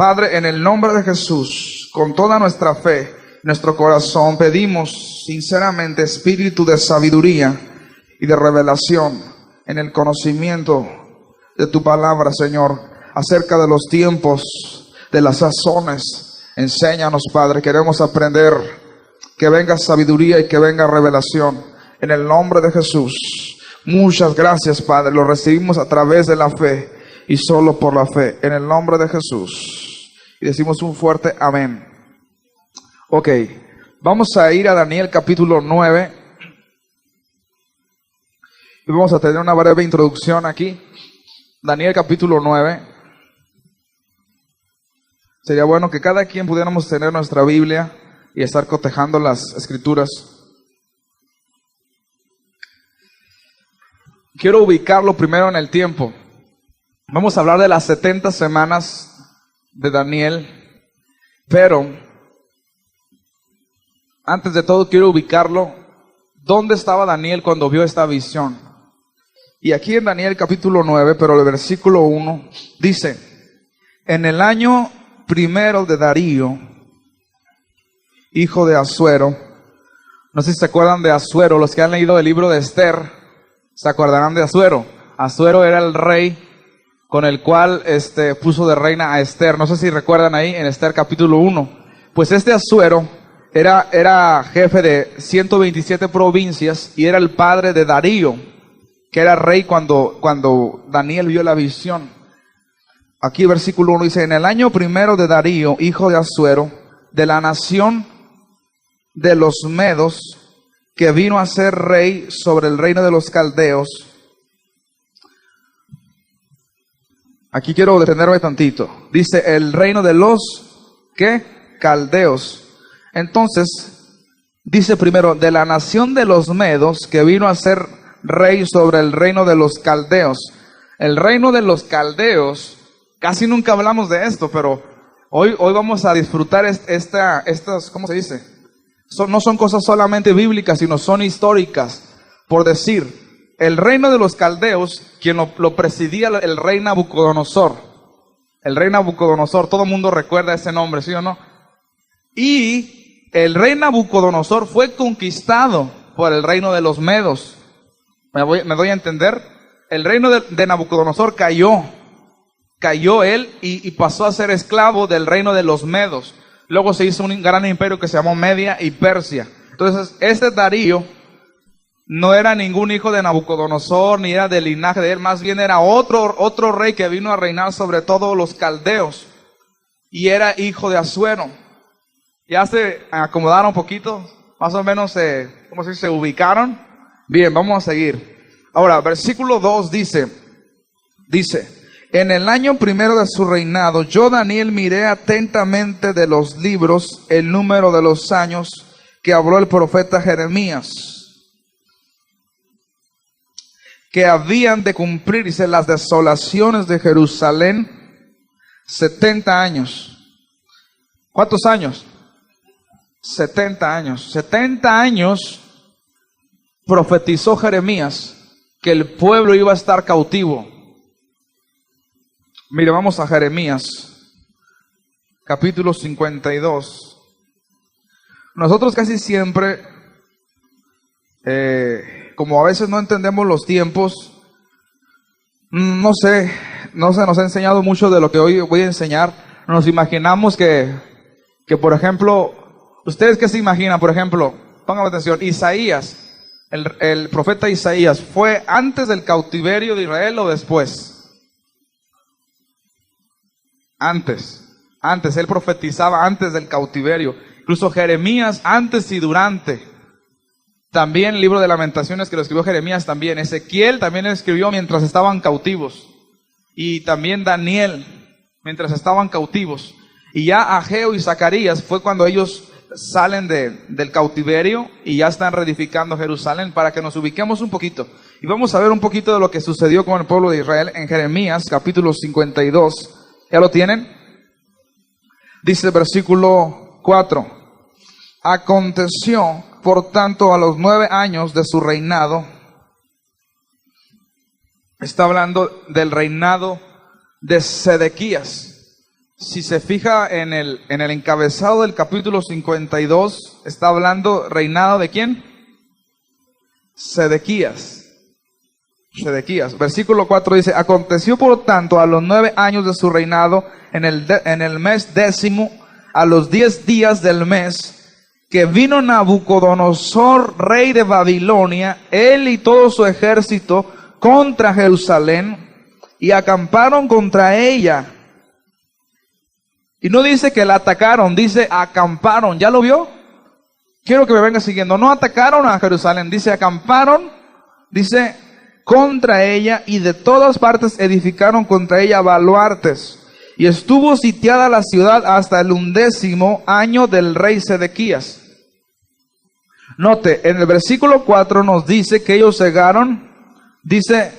Padre, en el nombre de Jesús, con toda nuestra fe, nuestro corazón, pedimos sinceramente espíritu de sabiduría y de revelación en el conocimiento de tu palabra, Señor, acerca de los tiempos, de las sazones. Enséñanos, Padre, queremos aprender, que venga sabiduría y que venga revelación en el nombre de Jesús. Muchas gracias, Padre, lo recibimos a través de la fe y solo por la fe, en el nombre de Jesús. Y decimos un fuerte amén. Ok, vamos a ir a Daniel capítulo 9. Y vamos a tener una breve introducción aquí. Daniel capítulo 9. Sería bueno que cada quien pudiéramos tener nuestra Biblia y estar cotejando las escrituras. Quiero ubicarlo primero en el tiempo. Vamos a hablar de las 70 semanas de Daniel, pero antes de todo quiero ubicarlo. ¿Dónde estaba Daniel cuando vio esta visión? Y aquí en Daniel capítulo 9, pero el versículo 1 dice: en el año primero de Darío, hijo de Asuero. No sé si se acuerdan de Asuero. Los que han leído el libro de Esther se acordarán de Asuero. Asuero era el rey con el cual puso de reina a Esther. No sé si recuerdan ahí en Esther capítulo 1. Pues este Asuero era jefe de 127 provincias y era el padre de Darío, que era rey cuando Daniel vio la visión. Aquí versículo 1 dice: en el año primero de Darío, hijo de Asuero, de la nación de los Medos, que vino a ser rey sobre el reino de los caldeos. Aquí quiero detenerme tantito. Dice el reino de los, ¿qué? Caldeos. Entonces, dice primero, de la nación de los Medos, que vino a ser rey sobre el reino de los caldeos. El reino de los caldeos, casi nunca hablamos de esto, pero hoy vamos a disfrutar estas, ¿cómo se dice? No son cosas solamente bíblicas, sino son históricas. Por decir, el reino de los caldeos, quien lo presidía el rey Nabucodonosor. El rey Nabucodonosor, todo el mundo recuerda ese nombre, ¿sí o no? Y el rey Nabucodonosor fue conquistado por el reino de los Medos. ¿Me doy a entender? El reino de Nabucodonosor cayó él y pasó a ser esclavo del reino de los Medos. Luego se hizo un gran imperio que se llamó Media y Persia. Entonces, este Darío no era ningún hijo de Nabucodonosor, ni era del linaje de él, más bien era otro rey que vino a reinar sobre todos los caldeos, y era hijo de Asuero. Ya se acomodaron un poquito, más o menos, ¿cómo se dice? Se ubicaron. Bien, vamos a seguir. Ahora, versículo 2 dice, en el año primero de su reinado, yo Daniel miré atentamente de los libros el número de los años que habló el profeta Jeremías, que habían de cumplirse las desolaciones de Jerusalén 70 años. ¿Cuántos años? 70 años. 70 años profetizó Jeremías que el pueblo iba a estar cautivo. Mire, vamos a Jeremías, capítulo 52. Nosotros casi siempre, como a veces no entendemos los tiempos, no se nos ha enseñado mucho de lo que hoy voy a enseñar. Nos imaginamos que por ejemplo, ¿ustedes qué se imaginan? Por ejemplo, pongan atención, Isaías, el profeta Isaías, ¿fue antes del cautiverio de Israel o después? Antes, él profetizaba antes del cautiverio. Incluso Jeremías antes y durante. También el libro de Lamentaciones que lo escribió Jeremías también. Ezequiel también escribió mientras estaban cautivos. Y también Daniel mientras estaban cautivos. Y ya Ageo y Zacarías fue cuando ellos salen del cautiverio y ya están reedificando Jerusalén, para que nos ubiquemos un poquito. Y vamos a ver un poquito de lo que sucedió con el pueblo de Israel en Jeremías capítulo 52. ¿Ya lo tienen? Dice el versículo 4. Aconteció, por tanto, a los 9 años de su reinado. Está hablando del reinado de Sedequías. Si se fija en el encabezado del capítulo 52, está hablando reinado de ¿quién? Sedequías. Versículo 4 dice: aconteció por tanto a los 9 años de su reinado, en el mes 10, a los 10 días del mes, que vino Nabucodonosor, rey de Babilonia, él y todo su ejército, contra Jerusalén, y acamparon contra ella. Y no dice que la atacaron, dice acamparon. ¿Ya lo vio? Quiero que me venga siguiendo. No atacaron a Jerusalén, dice acamparon, dice contra ella, y de todas partes edificaron contra ella baluartes. Y estuvo sitiada la ciudad hasta el 11º año del rey Sedequías. Note, en el versículo 4 nos dice que ellos llegaron, dice,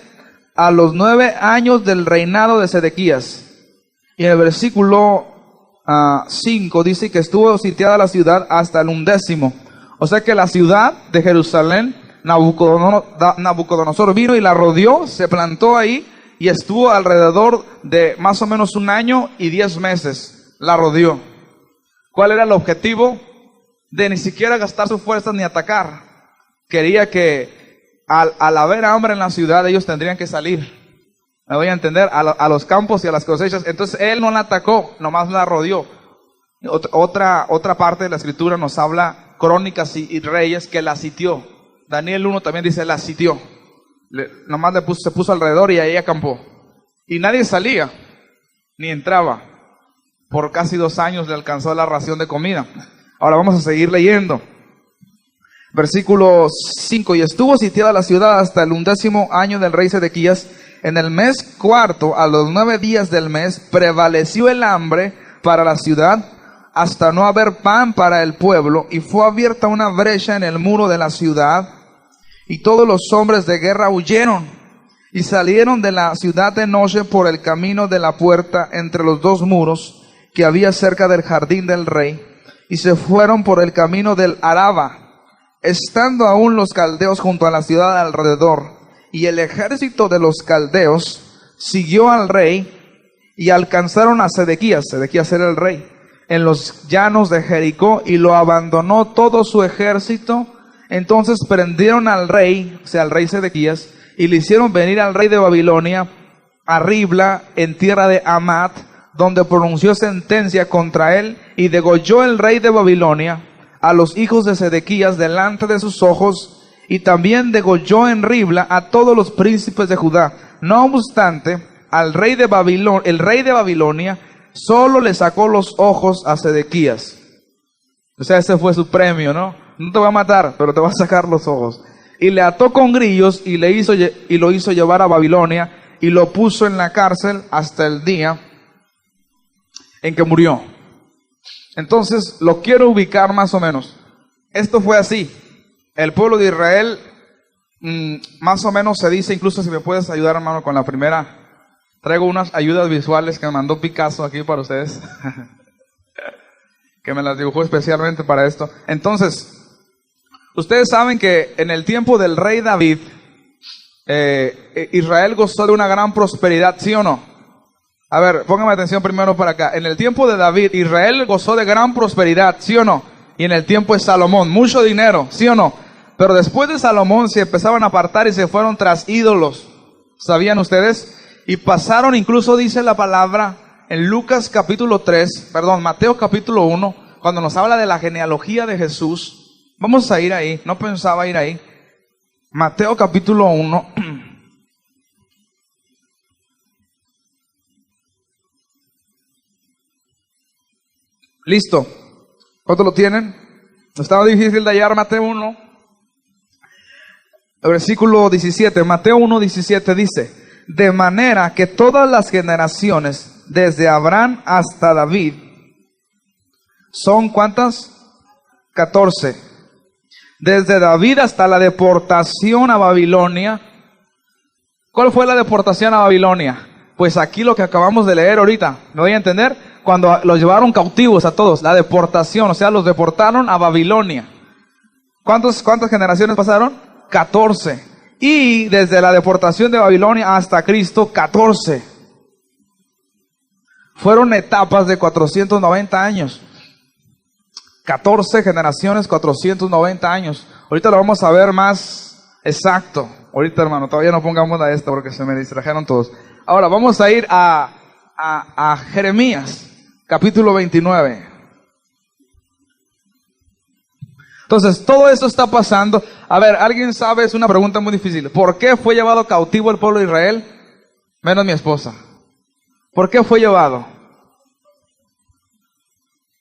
a los 9 años del reinado de Sedequías. Y en el versículo 5 dice que estuvo sitiada la ciudad hasta el 11º. O sea que la ciudad de Jerusalén, Nabucodonosor vino y la rodeó, se plantó ahí y estuvo alrededor de más o menos 1 año y 10 meses. La rodeó. ¿Cuál era el objetivo? De ni siquiera gastar sus fuerzas ni atacar. Quería que al haber hambre en la ciudad, ellos tendrían que salir. Me voy a entender, a los campos y a las cosechas. Entonces él no la atacó, nomás la rodeó. Otra parte de la escritura nos habla, Crónicas y Reyes, que la sitió. Daniel 1 también dice, la sitió. Nomás se puso alrededor y ahí acampó. Y nadie salía, ni entraba. Por casi 2 años le alcanzó la ración de comida. Ahora vamos a seguir leyendo. Versículo 5. Y estuvo sitiada la ciudad hasta el 11º año del rey Sedequías. En el mes 4, a los 9 días del mes, prevaleció el hambre para la ciudad, hasta no haber pan para el pueblo, y fue abierta una brecha en el muro de la ciudad, y todos los hombres de guerra huyeron, y salieron de la ciudad de noche por el camino de la puerta entre los 2 muros que había cerca del jardín del rey, y se fueron por el camino del Araba, estando aún los caldeos junto a la ciudad alrededor. Y el ejército de los caldeos siguió al rey y alcanzaron a Sedequías era el rey, en los llanos de Jericó, y lo abandonó todo su ejército. Entonces prendieron al rey, o sea, al rey Sedequías, y le hicieron venir al rey de Babilonia a Ribla, en tierra de Amat, donde pronunció sentencia contra él, y degolló el rey de Babilonia a los hijos de Sedequías delante de sus ojos, y también degolló en Ribla a todos los príncipes de Judá. No obstante, el rey de Babilonia solo le sacó los ojos a Sedequías. O sea, ese fue su premio, ¿no? No te va a matar, pero te va a sacar los ojos. Y le ató con grillos y lo hizo llevar a Babilonia, y lo puso en la cárcel hasta el día en que murió. Entonces, lo quiero ubicar más o menos. Esto fue así. El pueblo de Israel, más o menos se dice, incluso si me puedes ayudar, hermano, con la primera. Traigo unas ayudas visuales que me mandó Picasso aquí para ustedes. Que me las dibujó especialmente para esto. Entonces, ustedes saben que en el tiempo del rey David, Israel gozó de una gran prosperidad, ¿sí o no? A ver, póngame atención primero para acá. En el tiempo de David, Israel gozó de gran prosperidad, ¿sí o no? Y en el tiempo de Salomón, mucho dinero, ¿sí o no? Pero después de Salomón se empezaban a apartar y se fueron tras ídolos. ¿Sabían ustedes? Y pasaron, incluso dice la palabra en Mateo capítulo 1, cuando nos habla de la genealogía de Jesús. Vamos a ir ahí, no pensaba ir ahí. Mateo capítulo 1. Listo. ¿Cuánto lo tienen? Estaba difícil de hallar. Mateo 1. Versículo 17. Mateo 1:17 dice: de manera que todas las generaciones, desde Abraham hasta David, ¿son cuántas? 14. Desde David hasta la deportación a Babilonia. ¿Cuál fue la deportación a Babilonia? Pues aquí lo que acabamos de leer ahorita. ¿Me voy a entender? Cuando los llevaron cautivos a todos. La deportación, o sea, los deportaron a Babilonia. ¿Cuántas generaciones pasaron? 14. Y desde la deportación de Babilonia hasta Cristo, 14. Fueron etapas de 490 años. 14 generaciones, 490 años. Ahorita lo vamos a ver más exacto. Ahorita, hermano, todavía no pongamos a esto porque se me distrajeron todos. Ahora vamos a ir a Jeremías, capítulo 29. Entonces, todo esto está pasando. A ver, ¿alguien sabe? Es una pregunta muy difícil. ¿Por qué fue llevado cautivo el pueblo de Israel? Menos mi esposa. ¿Por qué fue llevado?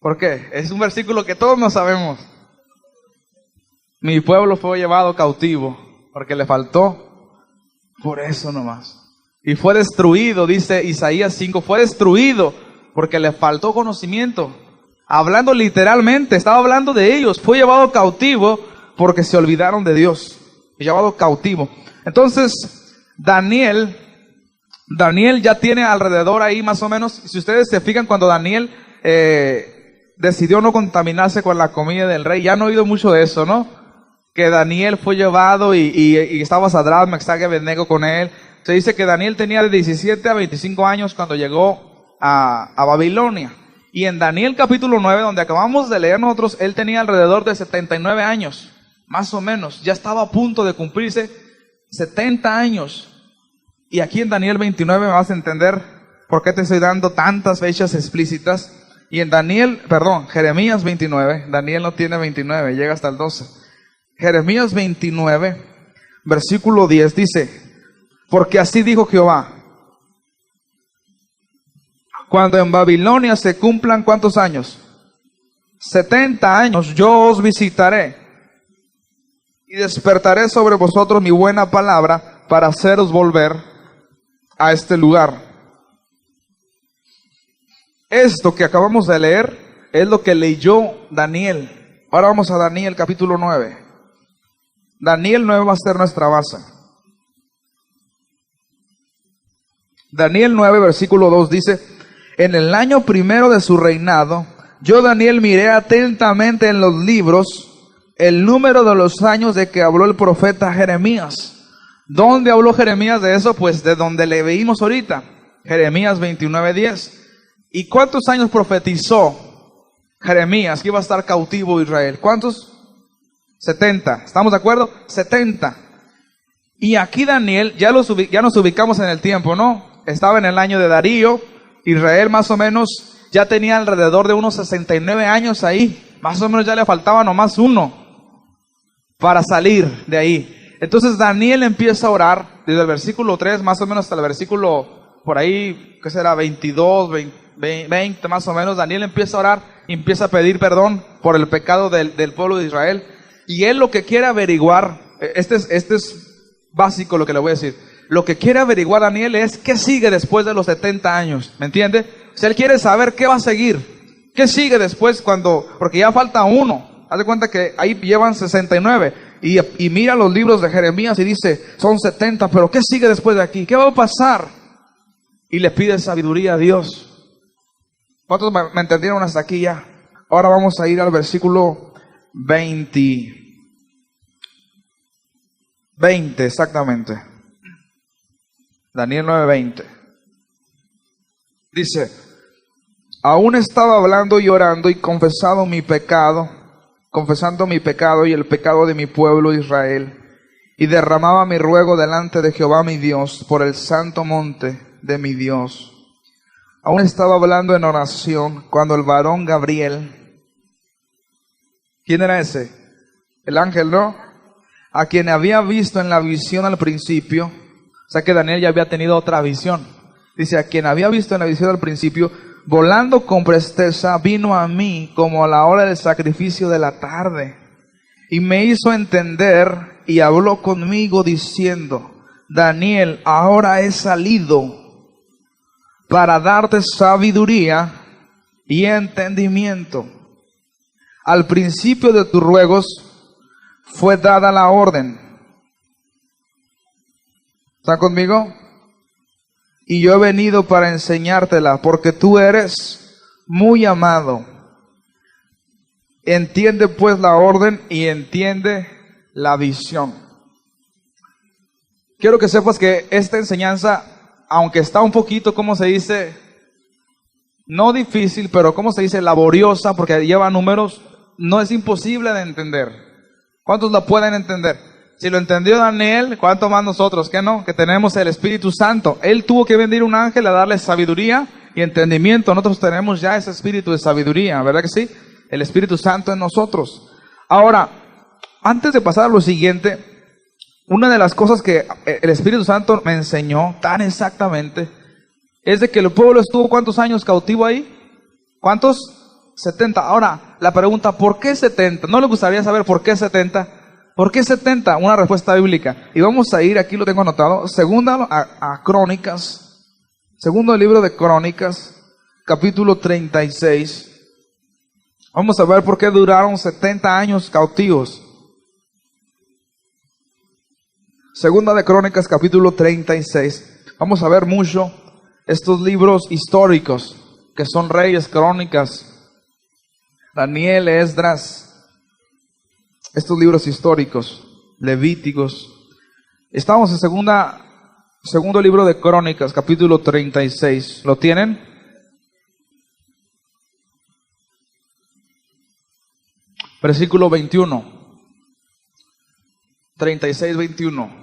¿Por qué? Es un versículo que todos no sabemos. Mi pueblo fue llevado cautivo porque le faltó. Por eso nomás. Y fue destruido, dice Isaías 5, fue destruido porque le faltó conocimiento. Hablando literalmente, estaba hablando de ellos. Fue llevado cautivo porque se olvidaron de Dios. Llevado cautivo. Entonces, Daniel ya tiene alrededor ahí más o menos, si ustedes se fijan, cuando Daniel decidió no contaminarse con la comida del rey, ya han oído mucho de eso, ¿no? Que Daniel fue llevado y estaba Sadrach, Mesach y Abednego con él. Se dice que Daniel tenía de 17 a 25 años cuando llegó a Babilonia. Y en Daniel capítulo 9, donde acabamos de leer nosotros, él tenía alrededor de 79 años, más o menos. Ya estaba a punto de cumplirse 70 años. Y aquí en Daniel 29 me vas a entender por qué te estoy dando tantas fechas explícitas. Y en Jeremías 29, Daniel no tiene 29, llega hasta el 12. Jeremías 29, versículo 10 dice, porque así dijo Jehová, cuando en Babilonia se cumplan ¿cuántos años? 70 años, yo os visitaré y despertaré sobre vosotros mi buena palabra para haceros volver a este lugar. Esto que acabamos de leer es lo que leyó Daniel. Ahora vamos a Daniel capítulo 9. Daniel 9 va a ser nuestra base. Daniel 9 versículo 2 dice, en el año primero de su reinado, yo Daniel miré atentamente en los libros el número de los años de que habló el profeta Jeremías. ¿Dónde habló Jeremías de eso? Pues de donde le veímos ahorita, Jeremías 29:10. ¿Y cuántos años profetizó Jeremías que iba a estar cautivo Israel? ¿Cuántos? 70. ¿Estamos de acuerdo? 70. Y aquí Daniel, ya nos ubicamos en el tiempo, ¿no? Estaba en el año de Darío. Israel más o menos ya tenía alrededor de unos 69 años ahí. Más o menos ya le faltaba nomás uno para salir de ahí. Entonces Daniel empieza a orar desde el versículo 3 más o menos hasta el versículo por ahí, ¿qué será? 22, 20 más o menos. Daniel empieza a orar y empieza a pedir perdón por el pecado del pueblo de Israel. Y él lo que quiere averiguar, este es básico lo que le voy a decir. Lo que quiere averiguar Daniel es qué sigue después de los 70 años, ¿me entiende? O sea, él quiere saber qué va a seguir, qué sigue después porque ya falta uno. Haz de cuenta que ahí llevan 69 y mira los libros de Jeremías y dice, son 70, pero ¿qué sigue después de aquí? ¿Qué va a pasar? Y le pide sabiduría a Dios. ¿Cuántos me entendieron hasta aquí ya? Ahora vamos a ir al versículo 20 exactamente. Daniel 9:20. Dice, aún estaba hablando y orando y confesando mi pecado y el pecado de mi pueblo Israel, y derramaba mi ruego delante de Jehová mi Dios por el santo monte de mi Dios. Aún estaba hablando en oración cuando el varón Gabriel, ¿quién era ese? El ángel, ¿no? A quien había visto en la visión al principio. O sea que Daniel ya había tenido otra visión. Dice, a quien había visto en la visión al principio, volando con presteza, vino a mí como a la hora del sacrificio de la tarde. Y me hizo entender y habló conmigo diciendo, Daniel, ahora he salido para darte sabiduría y entendimiento. Al principio de tus ruegos fue dada la orden. ¿Están conmigo? Y yo he venido para enseñártela, porque tú eres muy amado. Entiende pues la orden y entiende la visión. Quiero que sepas que esta enseñanza, aunque está un poquito, ¿cómo se dice? no difícil, pero ¿cómo se dice? Laboriosa, porque lleva números, no es imposible de entender. ¿Cuántos la pueden entender? Si lo entendió Daniel, ¿cuánto más nosotros? ¿Qué no? Que tenemos el Espíritu Santo. Él tuvo que venir un ángel a darle sabiduría y entendimiento. Nosotros tenemos ya ese espíritu de sabiduría, ¿verdad que sí? El Espíritu Santo en nosotros. Ahora, antes de pasar a lo siguiente, una de las cosas que el Espíritu Santo me enseñó tan exactamente es de que el pueblo estuvo ¿cuántos años cautivo ahí? ¿Cuántos? 70. Ahora, la pregunta, ¿por qué 70? ¿No le gustaría saber por qué 70? ¿Por qué 70? Una respuesta bíblica. Y vamos a ir, aquí lo tengo anotado, segunda a Crónicas, segundo libro de Crónicas, capítulo 36. Vamos a ver por qué duraron 70 años cautivos. Segunda de Crónicas, capítulo 36. Vamos a ver mucho estos libros históricos, que son Reyes, Crónicas, Daniel, Esdras, estos libros históricos, Levíticos. Estamos en segundo libro de Crónicas, capítulo 36. ¿Lo tienen? Versículo 21. 36, 21.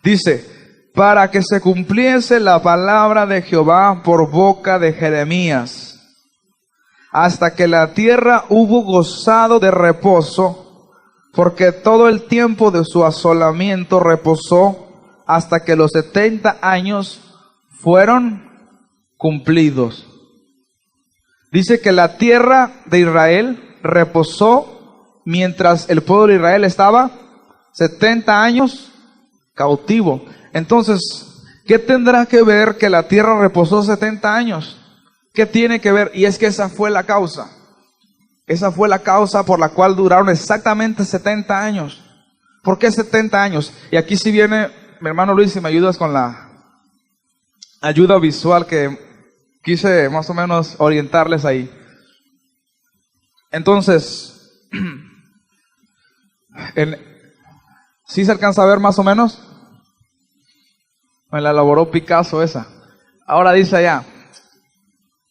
Dice, para que se cumpliese la palabra de Jehová por boca de Jeremías, hasta que la tierra hubo gozado de reposo, porque todo el tiempo de su asolamiento reposó, hasta que los 70 años fueron cumplidos. Dice que la tierra de Israel reposó mientras el pueblo de Israel estaba 70 años cautivo. Entonces, ¿qué tendrá que ver que la tierra reposó 70 años? ¿Qué tiene que ver? Y es que esa fue la causa. Esa fue la causa por la cual duraron exactamente 70 años. ¿Por qué 70 años? Y aquí sí viene, mi hermano Luis, si me ayudas con la ayuda visual que quise más o menos orientarles ahí. Entonces, ¿sí se alcanza a ver más o menos? Me la elaboró Picasso esa. Ahora dice allá,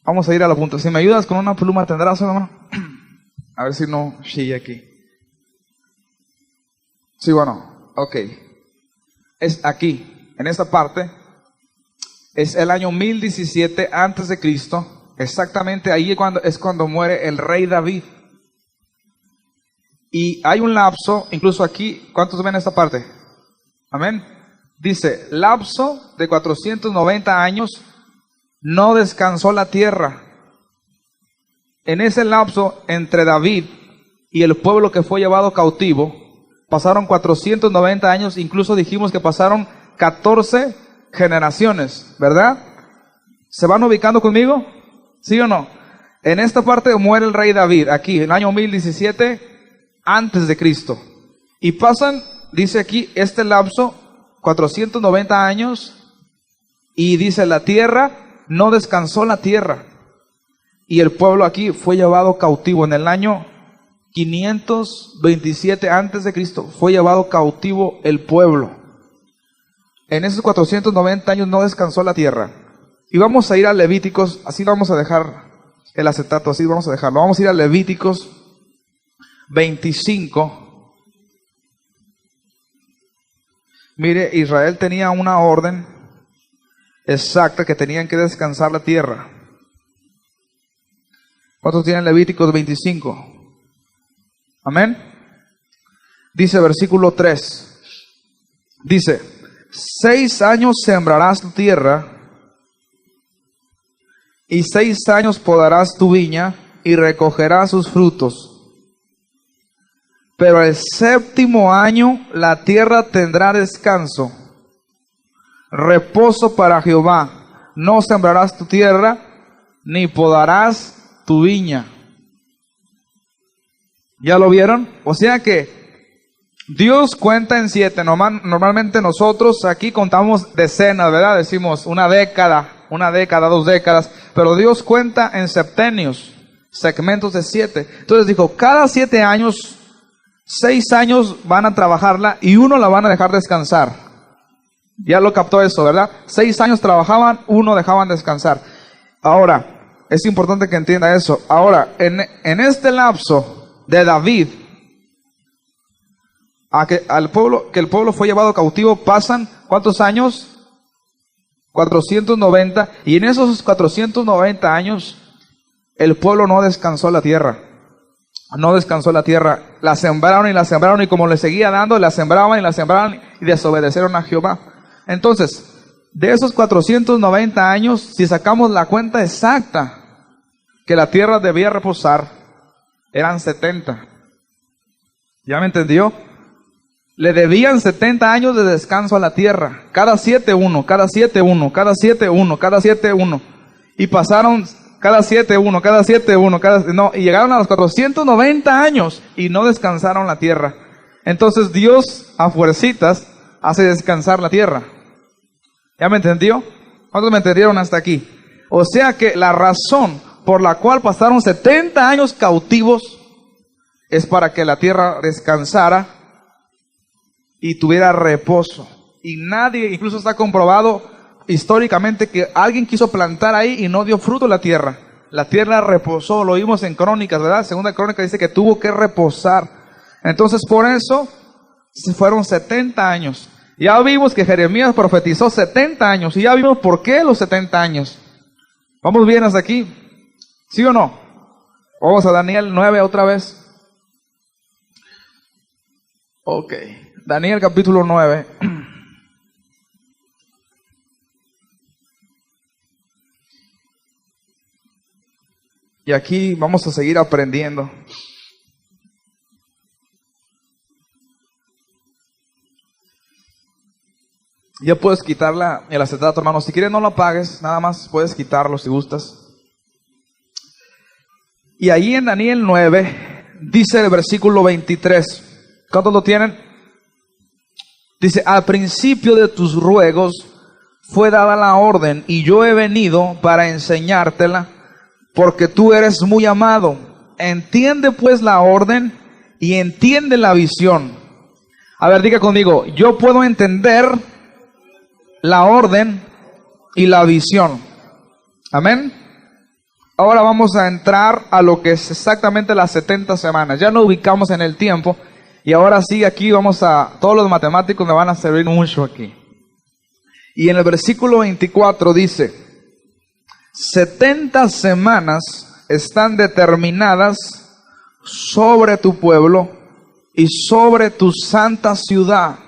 vamos a ir a la punta. Si me ayudas con una pluma, ¿tendrás, hermano? A ver si no chilla aquí. Sí, bueno, ok. Es aquí, en esta parte, es el año 1017 antes de Cristo. Exactamente ahí es cuando muere el rey David. Y hay un lapso, incluso aquí, ¿cuántos ven esta parte? Amén. Dice, lapso de 490 años, no descansó la tierra. En ese lapso, entre David y el pueblo que fue llevado cautivo, pasaron 490 años, incluso dijimos que pasaron 14 generaciones, ¿verdad? ¿Se van ubicando conmigo? ¿Sí o no? En esta parte muere el rey David, aquí, en el año 1017 antes de Cristo. Y pasan, dice aquí, este lapso, 490 años, y dice, la tierra, no descansó la tierra. Y el pueblo aquí fue llevado cautivo en el año 527 antes de Cristo. Fue llevado cautivo el pueblo. En esos 490 años no descansó la tierra. Y vamos a ir a Levíticos, así vamos a dejar el acetato, así vamos a dejarlo. Vamos a ir a Levíticos 25. Mire, Israel tenía una orden exacta que tenían que descansar la tierra. ¿Cuántos tienen Levíticos 25? Amén. Dice versículo 3. Dice, 6 años sembrarás tu tierra, y 6 años podarás tu viña, y recogerás sus frutos. Pero el 7º año la tierra tendrá descanso, reposo para Jehová. No sembrarás tu tierra, ni podarás tu viña. ¿Ya lo vieron? O sea que Dios cuenta en 7. Normalmente nosotros aquí contamos decenas, ¿verdad? Decimos una década, 2 décadas. Pero Dios cuenta en septenios, segmentos de 7. Entonces dijo, cada 7 años, 6 años van a trabajarla y 1 la van a dejar descansar. Ya lo captó eso, ¿verdad? 6 años trabajaban, 1 dejaban descansar. Ahora, es importante que entienda eso. Ahora, en este lapso de David, que el pueblo fue llevado cautivo, pasan, ¿cuántos años? 490. Y en esos 490 años, el pueblo no descansó la tierra. No descansó la tierra. La sembraron y como le seguía dando, la sembraban y desobedecieron a Jehová. Entonces, de esos 490 años, si sacamos la cuenta exacta que la tierra debía reposar, eran 70. ¿Ya me entendió? Le debían 70 años de descanso a la tierra. Cada 7, 1, cada 7, 1, cada 7, 1, cada 7, 1. Y pasaron cada 7, 1, cada 7, 1, y llegaron a los 490 años y no descansaron la tierra. Entonces Dios, a fuercitas, hace descansar la tierra. ¿Ya me entendió? ¿Cuántos me entendieron hasta aquí? O sea que la razón por la cual pasaron 70 años cautivos es para que la tierra descansara y tuviera reposo. Y nadie, incluso está comprobado históricamente que alguien quiso plantar ahí y no dio fruto la tierra. La tierra reposó, lo vimos en Crónicas, ¿verdad? Segunda Crónica dice que tuvo que reposar. Entonces por eso se fueron 70 años. Ya vimos que Jeremías profetizó 70 años y ya vimos por qué los 70 años. ¿Vamos bien hasta aquí? ¿Sí o no? Vamos a Daniel 9 otra vez. Ok, Daniel capítulo 9. Y aquí vamos a seguir aprendiendo. Ya puedes quitarla, el acetato, hermano. Si quieres no lo apagues, nada más puedes quitarlo si gustas. Y ahí en Daniel 9 dice el versículo 23. ¿Cuántos lo tienen? Dice: al principio de tus ruegos fue dada la orden, y yo he venido para enseñártela, porque tú eres muy amado. Entiende pues la orden y entiende la visión. A ver, diga conmigo: yo puedo entender la orden y la visión. Amén. Ahora vamos a entrar a lo que es exactamente las 70 semanas. Ya nos ubicamos en el tiempo. Y ahora sí, aquí todos los matemáticos me van a servir mucho aquí. Y en el versículo 24 dice: 70 semanas están determinadas sobre tu pueblo y sobre tu santa ciudad.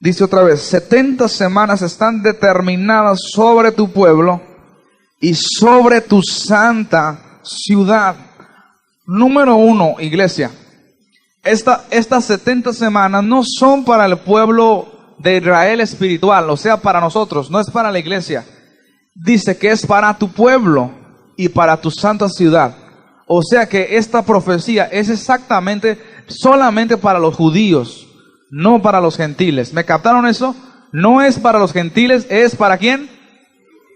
Dice otra vez: 70 semanas están determinadas sobre tu pueblo y sobre tu santa ciudad. Número 1, iglesia. Estas 70 semanas no son para el pueblo de Israel espiritual, o sea, para nosotros, no es para la iglesia. Dice que es para tu pueblo y para tu santa ciudad. O sea que esta profecía es exactamente, solamente para los judíos, no para los gentiles. ¿Me captaron eso? No es para los gentiles, es para ¿quién?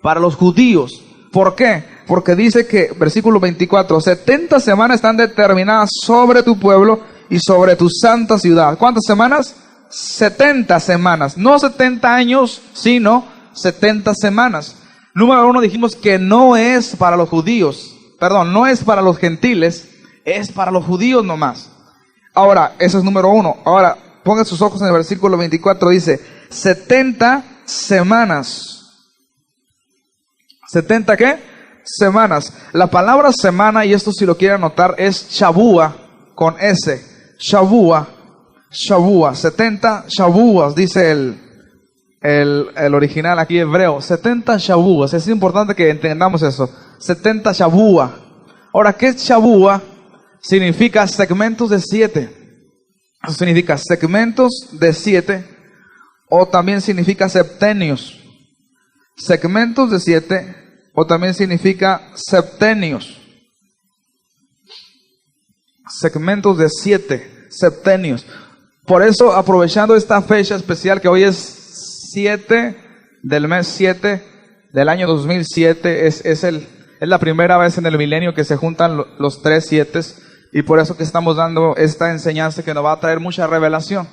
Para los judíos. ¿Por qué? Porque dice que, versículo 24, 70 semanas están determinadas sobre tu pueblo y sobre tu santa ciudad. ¿Cuántas semanas? 70 semanas. No 70 años, sino 70 semanas. Número 1, dijimos que no es para los judíos. Perdón, no es para los gentiles, es para los judíos nomás. Ahora, eso es número 1. Ahora, pongan sus ojos en el versículo 24, dice 70 semanas. ¿70 qué? Semanas. La palabra semana, y esto si lo quieren anotar, es Shavua con S. Shavua. 70 Shavuas, dice el original aquí hebreo. 70 Shavuas. Es importante que entendamos eso. 70 Shavua. Ahora, ¿qué es Shavua? Significa segmentos de 7. Eso significa segmentos de 7. O también significa septenios. Segmentos de 7. O también significa septenios. Segmentos de 7. Septenios. Por eso, aprovechando esta fecha especial, que hoy es 7 del mes 7 del año 2007, es la primera vez en el milenio que se juntan los 3 7, y por eso que estamos dando esta enseñanza que nos va a traer mucha revelación.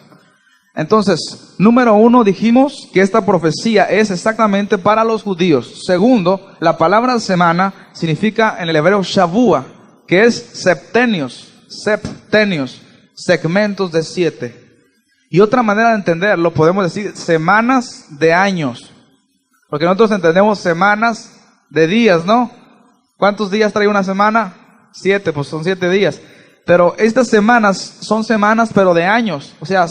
Entonces, número uno, dijimos que esta profecía es exactamente para los judíos. Segundo, la palabra semana significa en el hebreo shavua, que es septenios, segmentos de 7. Y otra manera de entenderlo, podemos decir semanas de años. Porque nosotros entendemos semanas de días, ¿no? ¿Cuántos días trae una semana? 7, pues son 7 días. Pero estas semanas son semanas, pero de años. O sea,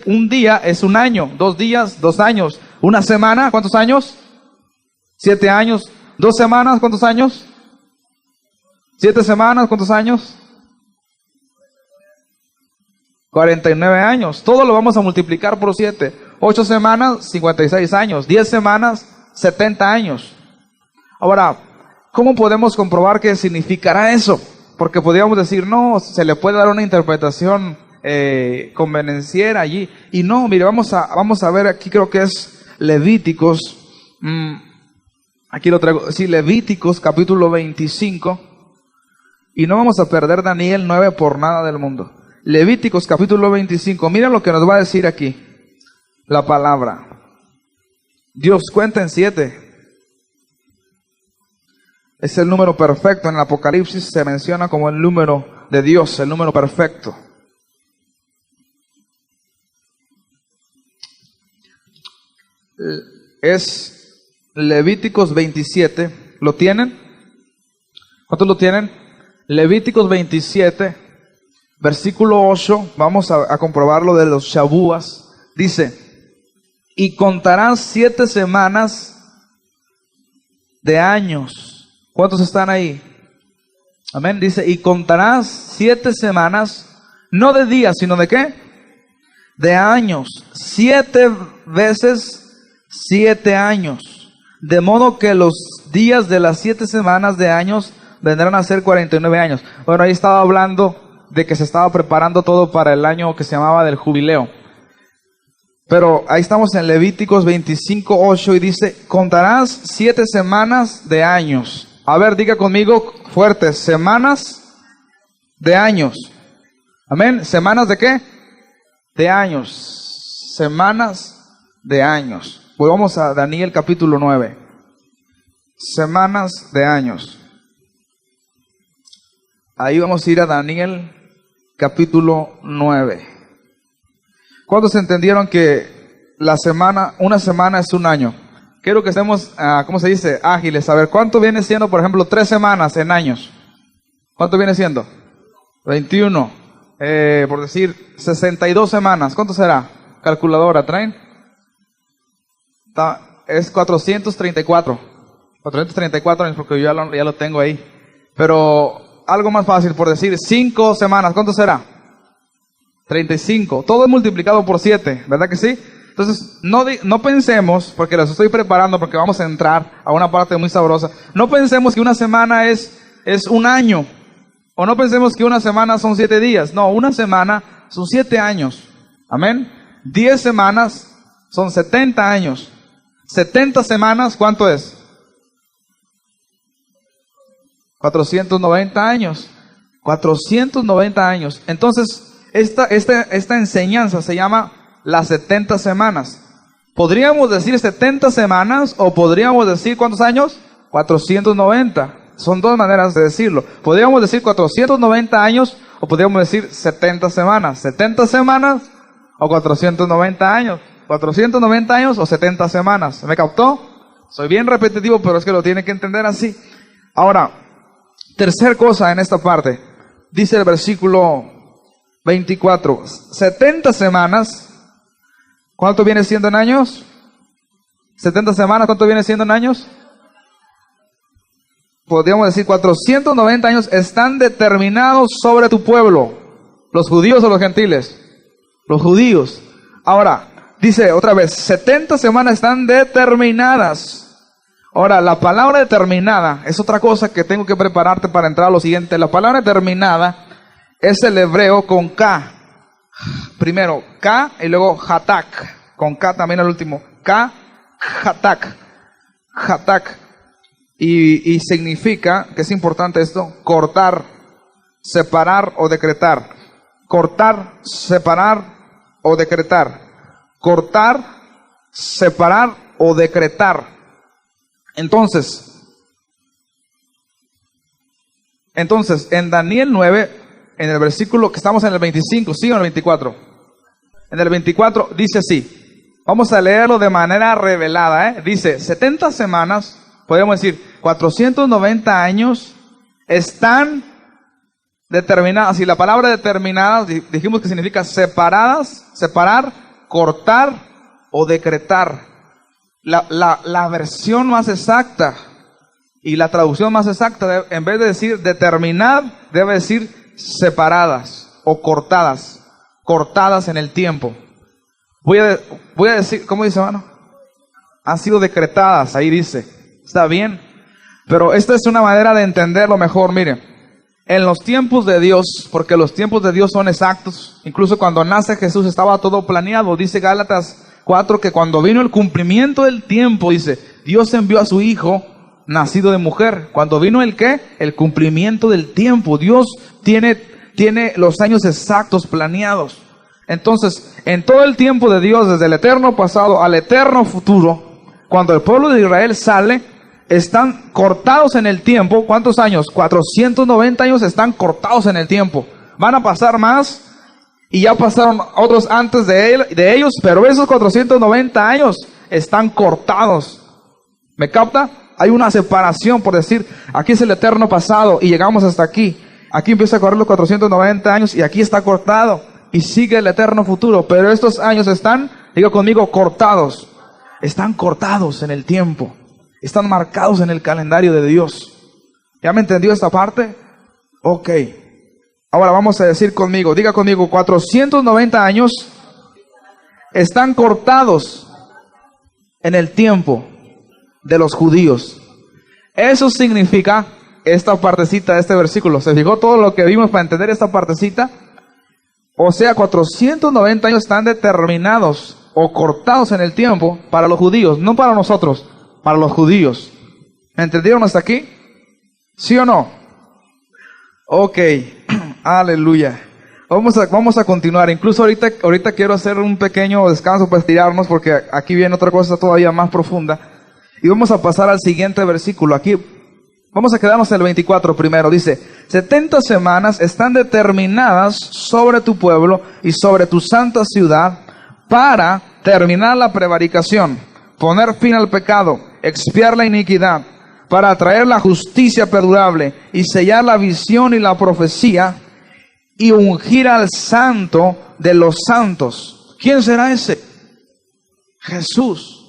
un día es un año, 2 días, 2 años. Una semana, ¿cuántos años? 7 años. 2 semanas, ¿cuántos años? 7 semanas, ¿cuántos años? 49 años. Todo lo vamos a multiplicar por 7. 8 semanas, 56 años. 10 semanas, 70 años. Ahora, ¿cómo podemos comprobar qué significará eso? Porque podríamos decir, no, se le puede dar una interpretación convenenciera allí. Y no, mire, vamos a ver aquí, creo que es Levíticos. Aquí lo traigo. Sí, Levíticos capítulo 25. Y no vamos a perder Daniel 9 por nada del mundo. Levíticos capítulo 25. Mira lo que nos va a decir aquí la palabra. Dios cuenta en 7. Es el número perfecto. En el Apocalipsis se menciona como el número de Dios, el número perfecto. Es Levíticos 27. ¿Lo tienen? ¿Cuántos lo tienen? Levíticos 27, versículo 8. Vamos a comprobar lo de los Shavuas. Dice, y contarás 7 semanas de años. ¿Cuántos están ahí? Amén. Dice, y contarás 7 semanas, no de días, sino de ¿qué? De años. 7 veces 7 años. De modo que los días de las 7 semanas de años vendrán a ser 49 años. Bueno, ahí estaba hablando de que se estaba preparando todo para el año que se llamaba del jubileo. Pero ahí estamos en Levíticos 25:8 y dice, contarás 7 semanas de años. A ver, diga conmigo fuerte, semanas de años. Amén. ¿Semanas de qué? De años. Semanas de años. Volvamos a Daniel capítulo 9. Semanas de años. Ahí vamos a ir a Daniel capítulo 9. ¿Cuántos entendieron que una semana es un año? Quiero que estemos, ¿cómo se dice? Ágiles. A ver, ¿cuánto viene siendo, por ejemplo, 3 semanas en años? ¿Cuánto viene siendo? 21. Por decir, 62 semanas. ¿Cuánto será? Calculadora, ¿traen? Es 434. 434 años porque yo ya lo tengo ahí. Pero algo más fácil, por decir, 5 semanas. ¿Cuánto será? 35. Todo es multiplicado por 7, ¿verdad que sí? Entonces, no pensemos, porque los estoy preparando, porque vamos a entrar a una parte muy sabrosa. No pensemos que una semana es un año. O no pensemos que una semana son 7 días. No, una semana son 7 años. Amén. 10 semanas son 70 años. 70 semanas, ¿cuánto es? 490 años. 490 años. Entonces, esta enseñanza se llama las 70 semanas. ¿Podríamos decir 70 semanas o podríamos decir cuántos años? 490. Son dos maneras de decirlo. Podríamos decir 490 años o podríamos decir 70 semanas. 70 semanas o 490 años. 490 años o 70 semanas. ¿Me captó? Soy bien repetitivo, pero es que lo tiene que entender así. Ahora, tercer cosa en esta parte. Dice el versículo 24. 70 semanas. ¿Cuánto viene siendo en años? 70 semanas, ¿cuánto viene siendo en años? Podríamos decir 490 años están determinados sobre tu pueblo. ¿Los judíos o los gentiles? Los judíos. Ahora, dice otra vez, 70 semanas están determinadas. Ahora, la palabra determinada es otra cosa que tengo que prepararte para entrar a lo siguiente. La palabra determinada es el hebreo con K. Primero K y luego hatak, con K también al último. K, hatak. Y significa, que es importante esto, cortar, separar o decretar. Cortar, separar o decretar. Cortar, separar o decretar. Entonces, en Daniel 9, en el versículo que estamos en el 25, ¿sí o en el 24? En el 24 dice así. Vamos a leerlo de manera revelada, Dice, 70 semanas, podemos decir, 490 años están determinadas. Y la palabra determinadas, dijimos que significa separadas, separar, cortar o decretar. La versión más exacta y la traducción más exacta, en vez de decir determinar, debe decir separadas o cortadas, cortadas en el tiempo. Voy a decir, ¿cómo dice, hermano? Han sido decretadas, ahí dice. Está bien. Pero esta es una manera de entenderlo mejor. Mire, en los tiempos de Dios, porque los tiempos de Dios son exactos, incluso cuando nace Jesús estaba todo planeado. Dice Gálatas 4 que cuando vino el cumplimiento del tiempo, dice, Dios envió a su Hijo nacido de mujer. Cuando vino el ¿qué? El cumplimiento del tiempo. Dios tiene los años exactos planeados. Entonces, en todo el tiempo de Dios, desde el eterno pasado al eterno futuro, cuando el pueblo de Israel sale, están cortados en el tiempo. ¿Cuántos años? 490 años están cortados en el tiempo. Van a pasar más, y ya pasaron otros antes de ellos, pero esos 490 años están cortados. ¿Me capta? Hay una separación, por decir, aquí es el eterno pasado y llegamos hasta aquí. Aquí empieza a correr los 490 años y aquí está cortado. Y sigue el eterno futuro, pero estos años están, diga conmigo, cortados. Están cortados en el tiempo. Están marcados en el calendario de Dios. ¿Ya me entendió esta parte? Ok. Ahora vamos a decir conmigo, diga conmigo, 490 años están cortados en el tiempo de los judíos. Eso significa esta partecita de este versículo. ¿Se fijó todo lo que vimos para entender esta partecita? O sea, 490 años están determinados o cortados en el tiempo para los judíos, no para nosotros, para los judíos. ¿Me entendieron hasta aquí? ¿Sí o no? Ok, aleluya. Vamos a continuar. Incluso ahorita quiero hacer un pequeño descanso para estirarnos, porque aquí viene otra cosa todavía más profunda. Y vamos a pasar al siguiente versículo. Aquí vamos a quedarnos en el 24 primero. Dice, 70 semanas están determinadas sobre tu pueblo y sobre tu santa ciudad para terminar la prevaricación, poner fin al pecado, expiar la iniquidad, para traer la justicia perdurable y sellar la visión y la profecía y ungir al santo de los santos. ¿Quién será ese? Jesús.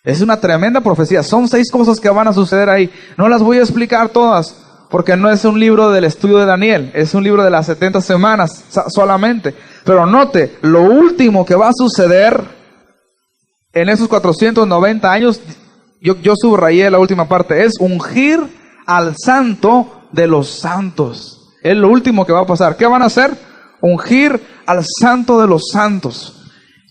Es una tremenda profecía. Son 6 cosas que van a suceder ahí. No las voy a explicar todas, porque no es un libro del estudio de Daniel. Es un libro de las 70 semanas solamente. Pero note, lo último que va a suceder en esos 490 años, yo subrayé la última parte, es ungir al santo de los santos. Es lo último que va a pasar. ¿Qué van a hacer? Ungir al santo de los santos.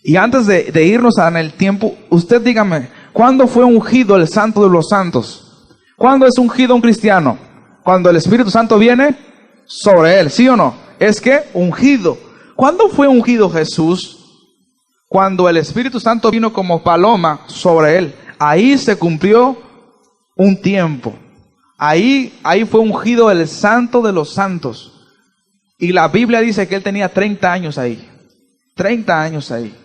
Y antes de irnos en el tiempo, usted dígame, ¿cuándo fue ungido el santo de los santos? ¿Cuándo es ungido un cristiano? Cuando el Espíritu Santo viene sobre él, ¿sí o no? Es que ungido. ¿Cuándo fue ungido Jesús? Cuando el Espíritu Santo vino como paloma sobre él. Ahí se cumplió un tiempo. Ahí fue ungido el santo de los santos. Y la Biblia dice que él tenía 30 años ahí. 30 años ahí.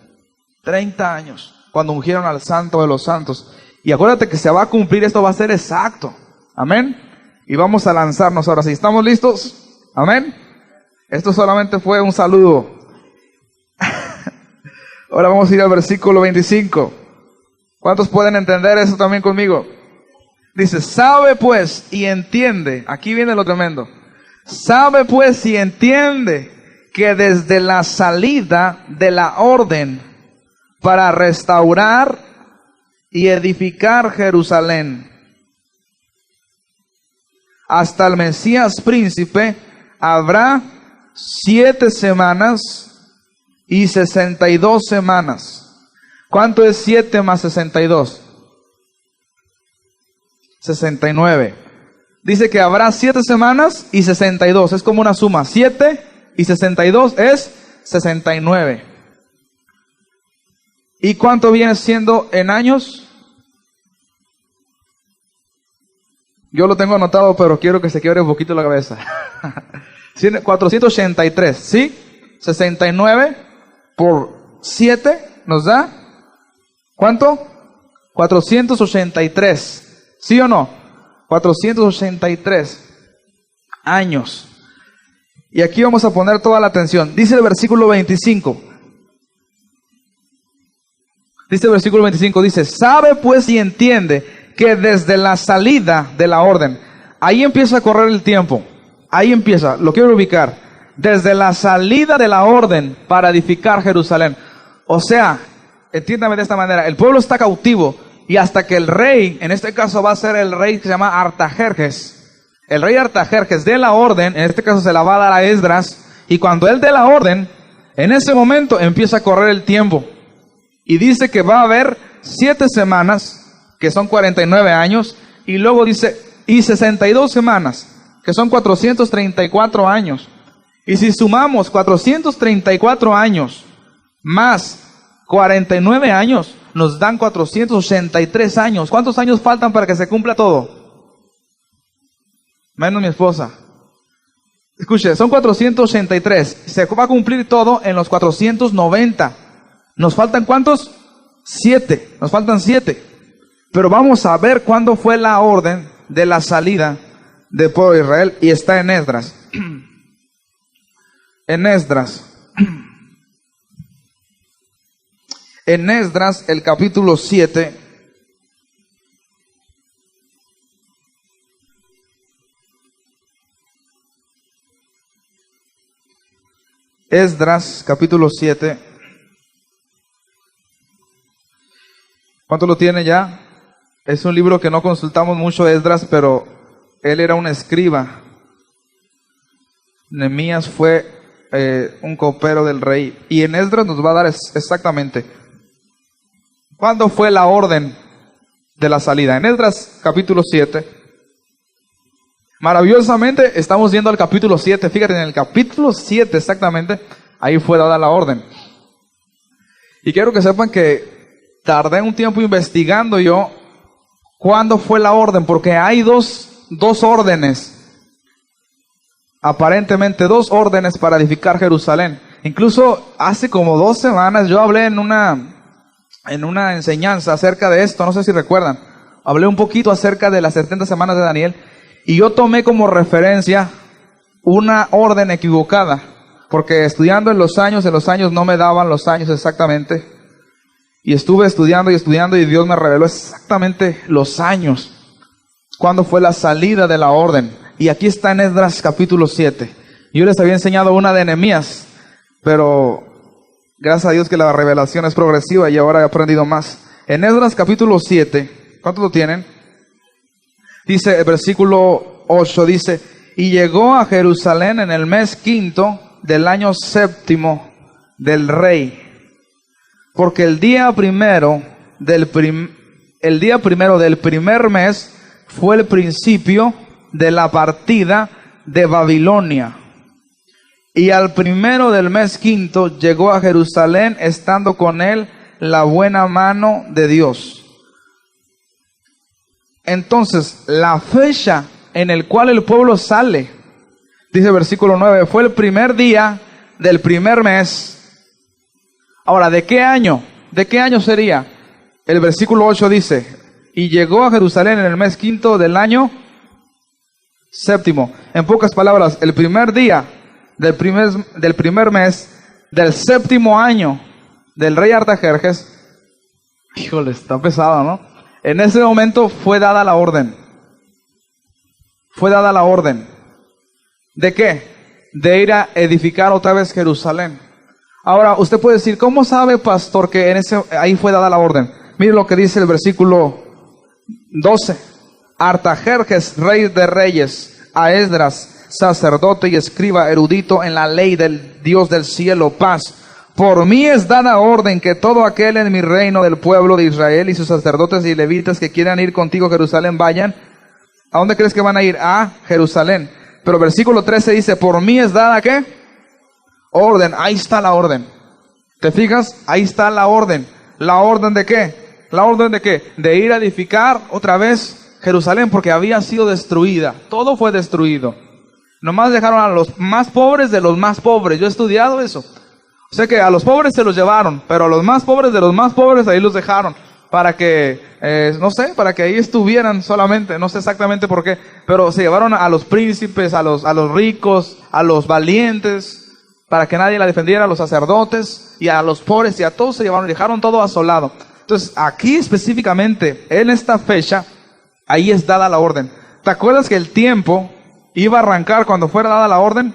30 años. Cuando ungieron al santo de los santos. Y acuérdate que se va a cumplir, esto va a ser exacto. Amén. Y vamos a lanzarnos ahora sí. ¿Estamos listos? Amén. Esto solamente fue un saludo. Ahora vamos a ir al versículo 25. ¿Cuántos pueden entender eso también conmigo? Dice, sabe pues y entiende. Aquí viene lo tremendo. Sabe pues y entiende que desde la salida de la orden para restaurar y edificar Jerusalén hasta el Mesías príncipe habrá 7 semanas y 62 semanas. ¿Cuánto es 7 más 62? 69. Dice que habrá 7 semanas y 62. Es como una suma. 7 y 62 es 69. ¿Y cuánto viene siendo en años? Yo lo tengo anotado, pero quiero que se quiebre un poquito la cabeza. 483, ¿sí? 69 por 7 nos da, ¿cuánto? 483, ¿sí o no? 483 años. Y aquí vamos a poner toda la atención. Dice el versículo 25. Dice el versículo 25, dice, sabe pues y entiende que desde la salida de la orden, ahí empieza a correr el tiempo. Ahí empieza, lo quiero ubicar. Desde la salida de la orden para edificar Jerusalén. O sea, entiéndame de esta manera, el pueblo está cautivo y hasta que el rey, en este caso va a ser el rey que se llama Artajerjes. El rey Artajerjes dé la orden, en este caso se la va a dar a Esdras, y cuando él dé la orden, en ese momento empieza a correr el tiempo. Y dice que va a haber 7 semanas, que son 49 años, y luego dice, y 62 semanas, que son 434 años. Y si sumamos 434 años más 49 años, nos dan 483 años. ¿Cuántos años faltan para que se cumpla todo? Menos mi esposa. Escuche, son 483. Se va a cumplir todo en los 490. ¿Nos faltan cuántos? 7. Nos faltan 7. Pero vamos a ver cuándo fue la orden de la salida del pueblo de Israel. Y está en Esdras. En Esdras. En Esdras, el capítulo 7. Esdras, capítulo 7. ¿Cuánto lo tiene ya? Es un libro que no consultamos mucho, Esdras, pero él era un escriba. Nehemías fue un copero del rey. Y en Esdras nos va a dar exactamente cuándo fue la orden de la salida. En Esdras capítulo 7. Maravillosamente estamos viendo al capítulo 7. Fíjate, en el capítulo 7 exactamente, ahí fue dada la orden. Y quiero que sepan que tardé un tiempo investigando yo cuándo fue la orden, porque hay dos órdenes. Aparentemente 2 órdenes para edificar Jerusalén. Incluso hace como 2 semanas yo hablé en una enseñanza acerca de esto, no sé si recuerdan. Hablé un poquito acerca de las 70 semanas de Daniel y yo tomé como referencia una orden equivocada, porque estudiando en los años no me daban los años exactamente. Y estuve estudiando y Dios me reveló exactamente los años, cuándo fue la salida de la orden. Y aquí está en Esdras capítulo 7. Yo les había enseñado una de Nehemías, pero gracias a Dios que la revelación es progresiva y ahora he aprendido más. En Esdras capítulo 7, ¿cuántos lo tienen? Dice el versículo 8, dice, y llegó a Jerusalén en el mes 5 del año 7 del rey, porque el día primero del primer mes fue el principio de la partida de Babilonia. Y al primero del mes 5 llegó a Jerusalén, estando con él la buena mano de Dios. Entonces, la fecha en el cual el pueblo sale, dice el versículo 9, fue el primer día del primer mes. Ahora, ¿de qué año? ¿De qué año sería? El versículo 8 dice, y llegó a Jerusalén en el mes 5 del año 7. En pocas palabras, el primer día del primer mes del 7º año del rey Artajerjes. Híjole, está pesado, ¿no? En ese momento fue dada la orden. Fue dada la orden. ¿De qué? De ir a edificar otra vez Jerusalén. Ahora, usted puede decir, ¿cómo sabe, pastor, que ahí fue dada la orden? Mire lo que dice el versículo 12. Artajerjes, rey de reyes, a Esdras, sacerdote y escriba erudito en la ley del Dios del cielo, paz. Por mí es dada orden que todo aquel en mi reino del pueblo de Israel y sus sacerdotes y levitas que quieran ir contigo a Jerusalén vayan. ¿A dónde crees que van a ir? A Jerusalén. Pero versículo 13 dice, por mí es dada ¿qué? Orden. Ahí está la orden. ¿Te fijas? Ahí está la orden. ¿La orden de qué? ¿La orden de qué? De ir a edificar otra vez Jerusalén, porque había sido destruida. Todo fue destruido. Nomás dejaron a los más pobres de los más pobres. Yo he estudiado eso. O sea que a los pobres se los llevaron, pero a los más pobres de los más pobres ahí los dejaron. Para que, no sé, para que ahí estuvieran solamente, no sé exactamente por qué, pero se llevaron a los príncipes, a los ricos, a los valientes, para que nadie la defendiera, a los sacerdotes, y a los pobres, y a todos se llevaron, dejaron todo asolado. Entonces, aquí específicamente, en esta fecha, ahí es dada la orden. ¿Te acuerdas que el tiempo iba a arrancar cuando fuera dada la orden?